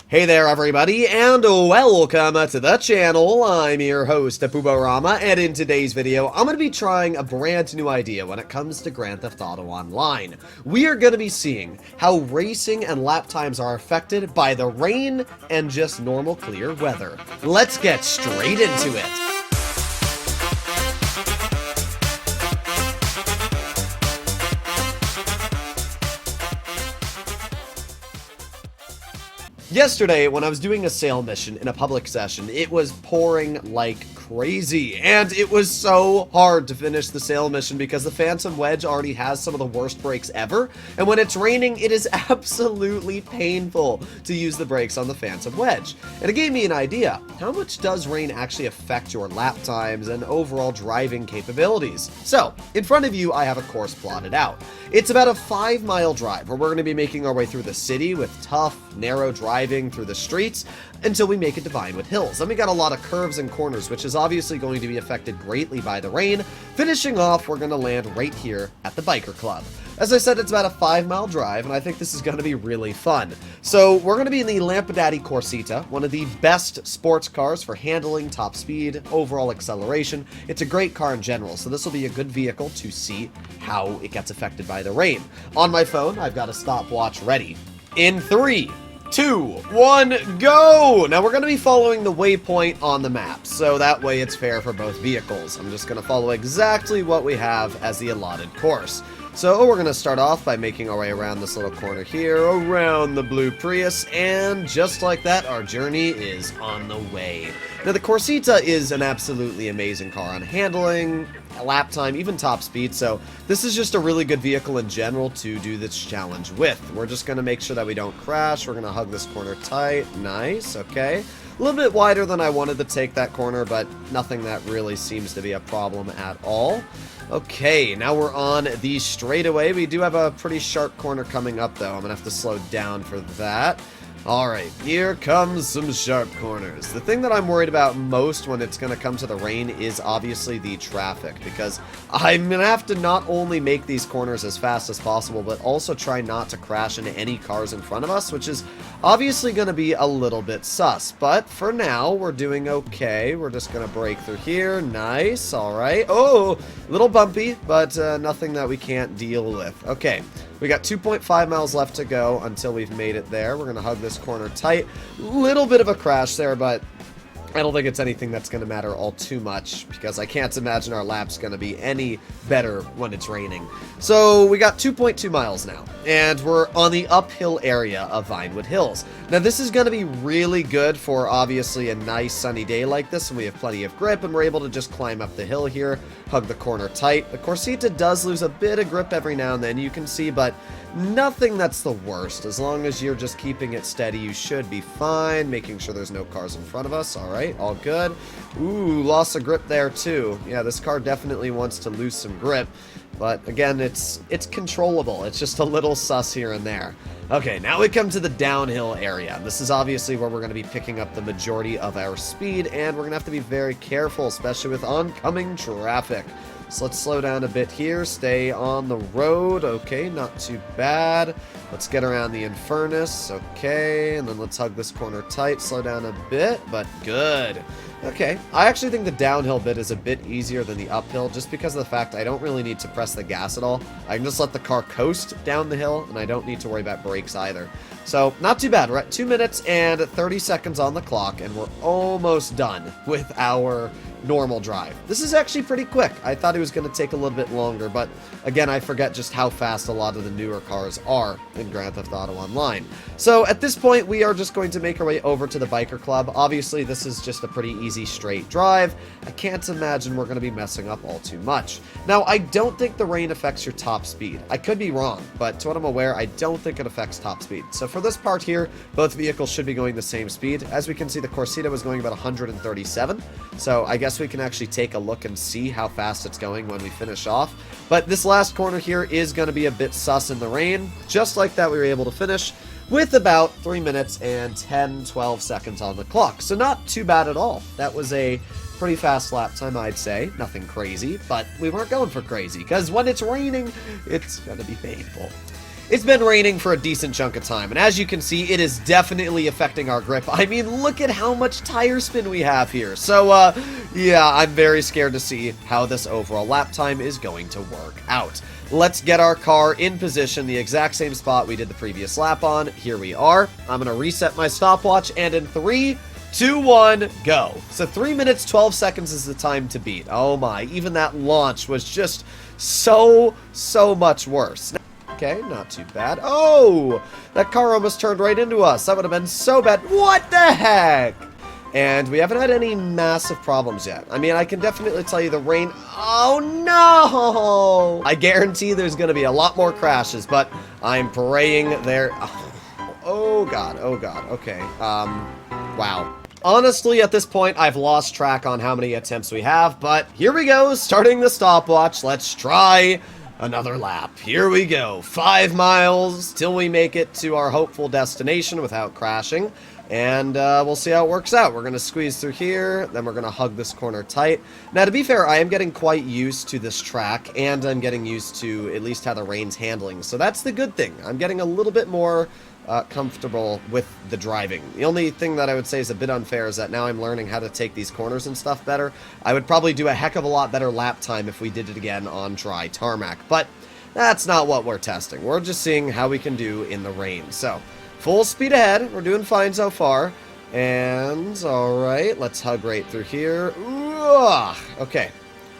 Hey there everybody, and welcome to the channel. I'm your host, Puborama, and in today's video, I'm going to be trying a brand new idea when it comes to Grand Theft Auto Online. We are going to be seeing how racing and lap times are affected by the rain and just normal clear weather. Let's get straight into it. Yesterday, when I was doing a sail mission in a public session, it was pouring like crazy, and it was so hard to finish the sail mission because the Phantom Wedge already has some of the worst brakes ever, and when it's raining, it is absolutely painful to use the brakes on the Phantom Wedge. And it gave me an idea. How much does rain actually affect your lap times and overall driving capabilities? So, in front of you, I have a course plotted out. It's about a 5-mile drive where we're going to be making our way through the city with tough, narrow driving through the streets until we make it to Vinewood Hills. Then we got a lot of curves and corners, which is obviously going to be affected greatly by the rain. Finishing off, we're going to land right here at the Biker Club. As I said, it's about a 5-mile drive, and I think this is going to be really fun. So we're going to be in the Lampadati Corsita, one of the best sports cars for handling, top speed, overall acceleration. It's a great car in general, so this will be a good vehicle to see how it gets affected by the rain. On my phone, I've got a stopwatch ready. In 3, 2, 1, go! Now we're going to be following the waypoint on the map, so that way it's fair for both vehicles. I'm just going to follow exactly what we have as the allotted course. So we're going to start off by making our way around this little corner here, around the blue Prius, and just like that, our journey is on the way. Now the Corsita is an absolutely amazing car on handling, lap time, even top speed, so this is just a really good vehicle in general to do this challenge with. We're just going to make sure that we don't crash. We're going to hug this corner tight. Nice, okay. A little bit wider than I wanted to take that corner, but nothing that really seems to be a problem at all. Okay, now we're on the straightaway. We do have a pretty sharp corner coming up, though. I'm going to have to slow down for that. Alright, here comes some sharp corners. The thing that I'm worried about most when it's going to come to the rain is obviously the traffic, because I'm going to have to not only make these corners as fast as possible, but also try not to crash into any cars in front of us, which is obviously going to be a little bit sus. But for now, we're doing okay. We're just going to break through here. Nice, alright. Oh, a little bumpy, but nothing that we can't deal with. Okay. We got 2.5 miles left to go until we've made it there. We're going to hug this corner tight. Little bit of a crash there, but I don't think it's anything that's going to matter all too much because I can't imagine our lap's going to be any better when it's raining. So we got 2.2 miles now, and we're on the uphill area of Vinewood Hills. Now this is going to be really good for obviously a nice sunny day like this, and we have plenty of grip, and we're able to just climb up the hill here, hug the corner tight. The Corsita does lose a bit of grip every now and then, you can see, but nothing that's the worst. As long as you're just keeping it steady, you should be fine, making sure there's no cars in front of us. Alright, all good. Ooh, lost of grip there too. Yeah, this car definitely wants to lose some grip, but again, it's controllable. It's just a little sus here and there. Okay, now we come to the downhill area. This is obviously where we're going to be picking up the majority of our speed, and we're going to have to be very careful, especially with oncoming traffic. So let's slow down a bit here, stay on the road. Okay, not too bad. Let's get around the Infernus. Okay, and then let's hug this corner tight, slow down a bit, but good. Okay, I actually think the downhill bit is a bit easier than the uphill just because of the fact I don't really need to press the gas at all. I can just let the car coast down the hill, and I don't need to worry about brakes either. So, not too bad. We're at 2 minutes and 30 seconds on the clock, and we're almost done with our normal drive. This is actually pretty quick. I thought it was going to take a little bit longer, but again, I forget just how fast a lot of the newer cars are in Grand Theft Auto Online. So at this point, we are just going to make our way over to the Biker Club. Obviously, this is just a pretty easy straight drive. I can't imagine we're going to be messing up all too much. Now, I don't think the rain affects your top speed. I could be wrong, but to what I'm aware, I don't think it affects top speed. So for this part here, both vehicles should be going the same speed. As we can see, the Corsita was going about 137, so I guess we can actually take a look and see how fast it's going when we finish off. But this last corner here is going to be a bit sus in the rain. Just like that, we were able to finish with about 3 minutes and 10-12 seconds on the clock. So not too bad at all. That was a pretty fast lap time, I'd say. Nothing crazy, but we weren't going for crazy, because when it's raining, it's going to be painful. It's been raining for a decent chunk of time, and as you can see, it is definitely affecting our grip. I mean, look at how much tire spin we have here. So, yeah, I'm very scared to see how this overall lap time is going to work out. Let's get our car in position, the exact same spot we did the previous lap on. Here we are. I'm going to reset my stopwatch, and in 3, 2, 1, go. So 3 minutes, 12 seconds is the time to beat. Oh my, even that launch was just so much worse. Okay, not too bad. Oh, that car almost turned right into us. That would have been so bad. What the heck? And we haven't had any massive problems yet. I mean, I can definitely tell you the rain... Oh, no! I guarantee there's going to be a lot more crashes, but I'm praying there... Oh, God. Oh, God. Okay. Wow. Honestly, at this point, I've lost track on how many attempts we have, but here we go. Starting the stopwatch. Let's try another lap. Here we go. 5 miles till we make it to our hopeful destination without crashing. And we'll see how it works out. We're going to squeeze through here, then we're going to hug this corner tight. Now, to be fair, I am getting quite used to this track, and I'm getting used to at least how the rain's handling. So that's the good thing. I'm getting a little bit more comfortable with the driving. The only thing that I would say is a bit unfair is that now I'm learning how to take these corners and stuff better. I would probably do a heck of a lot better lap time if we did it again on dry tarmac. But that's not what we're testing. We're just seeing how we can do in the rain. So... full speed ahead. We're doing fine so far. And, alright, let's hug right through here. Ooh, okay.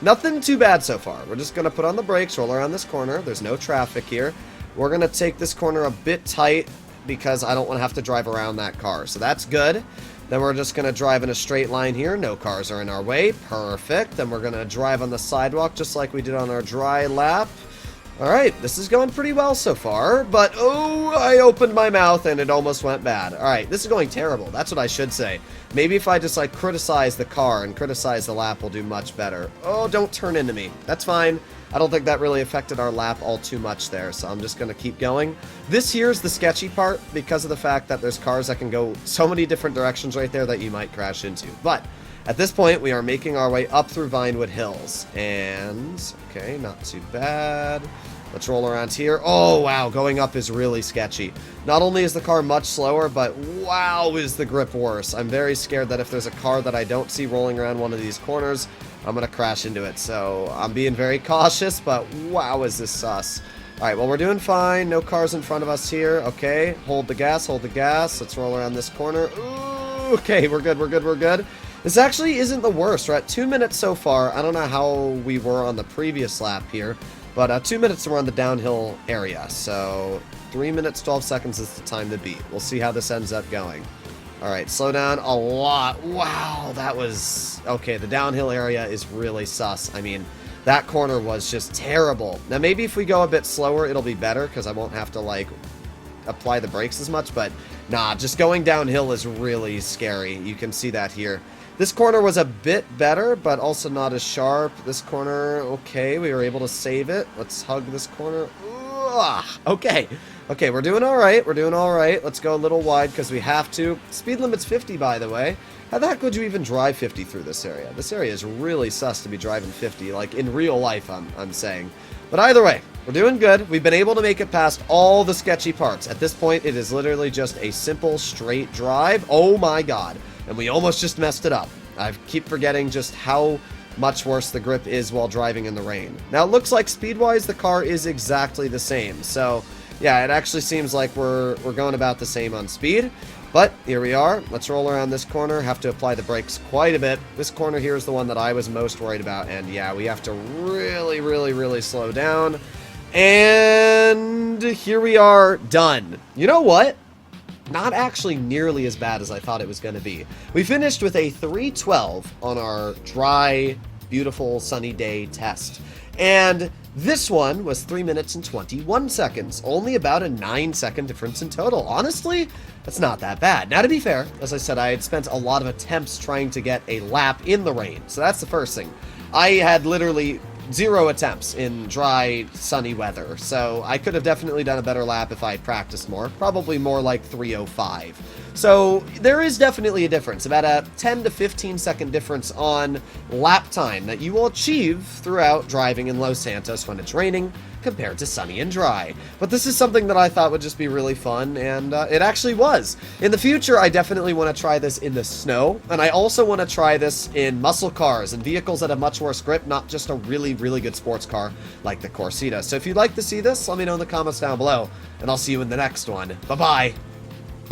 Nothing too bad so far. We're just going to put on the brakes, roll around this corner. There's no traffic here. We're going to take this corner a bit tight because I don't want to have to drive around that car. So that's good. Then we're just going to drive in a straight line here. No cars are in our way. Perfect. Then we're going to drive on the sidewalk just like we did on our dry lap. Alright, this is going pretty well so far, but oh, I opened my mouth and it almost went bad. Alright, this is going terrible. That's what I should say. Maybe if I just, like, criticize the car and criticize the lap, we'll do much better. Oh, don't turn into me. That's fine. I don't think that really affected our lap all too much there, so I'm just going to keep going. This here's the sketchy part because of the fact that there's cars that can go so many different directions right there that you might crash into. But at this point, we are making our way up through Vinewood Hills. And, okay, not too bad. Let's roll around here. Oh, wow, going up is really sketchy. Not only is the car much slower, but wow, is the grip worse. I'm very scared that if there's a car that I don't see rolling around one of these corners, I'm going to crash into it. So I'm being very cautious, but wow, is this sus. All right, well, we're doing fine. No cars in front of us here. Okay, hold the gas, hold the gas. Let's roll around this corner. Ooh, okay, we're good, we're good, we're good. This actually isn't the worst. We're at 2 minutes so far. I don't know how we were on the previous lap here. But 2 minutes we're on the downhill area, so 3 minutes, 12 seconds is the time to beat. We'll see how this ends up going. All right, slow down a lot. Wow, that was... okay, the downhill area is really sus. I mean, that corner was just terrible. Now, maybe if we go a bit slower, it'll be better, because I won't have to, like, apply the brakes as much. But, nah, just going downhill is really scary. You can see that here. This corner was a bit better, but also not as sharp. This corner, okay, we were able to save it. Let's hug this corner. Ugh, okay. Okay, we're doing all right. We're doing all right. Let's go a little wide because we have to. Speed limit's 50, by the way. How the heck would you even drive 50 through this area? This area is really sus to be driving 50, like in real life, I'm saying. But either way, we're doing good. We've been able to make it past all the sketchy parts. At this point, it is literally just a simple, straight drive. Oh my god. And we almost just messed it up. I keep forgetting just how much worse the grip is while driving in the rain. Now, it looks like speed-wise, the car is exactly the same. So, yeah, it actually seems like we're going about the same on speed. But here we are. Let's roll around this corner. Have to apply the brakes quite a bit. This corner here is the one that I was most worried about. And, yeah, we have to really, really, really slow down. And here we are, done. You know what? Not actually nearly as bad as I thought it was going to be. We finished with a 3:12 on our dry, beautiful, sunny day test. And this one was 3 minutes and 21 seconds. Only about a 9-second difference in total. Honestly, that's not that bad. Now, to be fair, as I said, I had spent a lot of attempts trying to get a lap in the rain. So that's the first thing. I had literally 0 attempts in dry, sunny weather, so I could have definitely done a better lap if I had practiced more. Probably more like 3:05. So there is definitely a difference, about a 10 to 15 second difference on lap time that you will achieve throughout driving in Los Santos when it's raining compared to sunny and dry. But this is something that I thought would just be really fun, and it actually was. In the future, I definitely want to try this in the snow, and I also want to try this in muscle cars and vehicles that have much more grip, not just a really, really good sports car like the Corsita. So if you'd like to see this, let me know in the comments down below, and I'll see you in the next one. Bye-bye!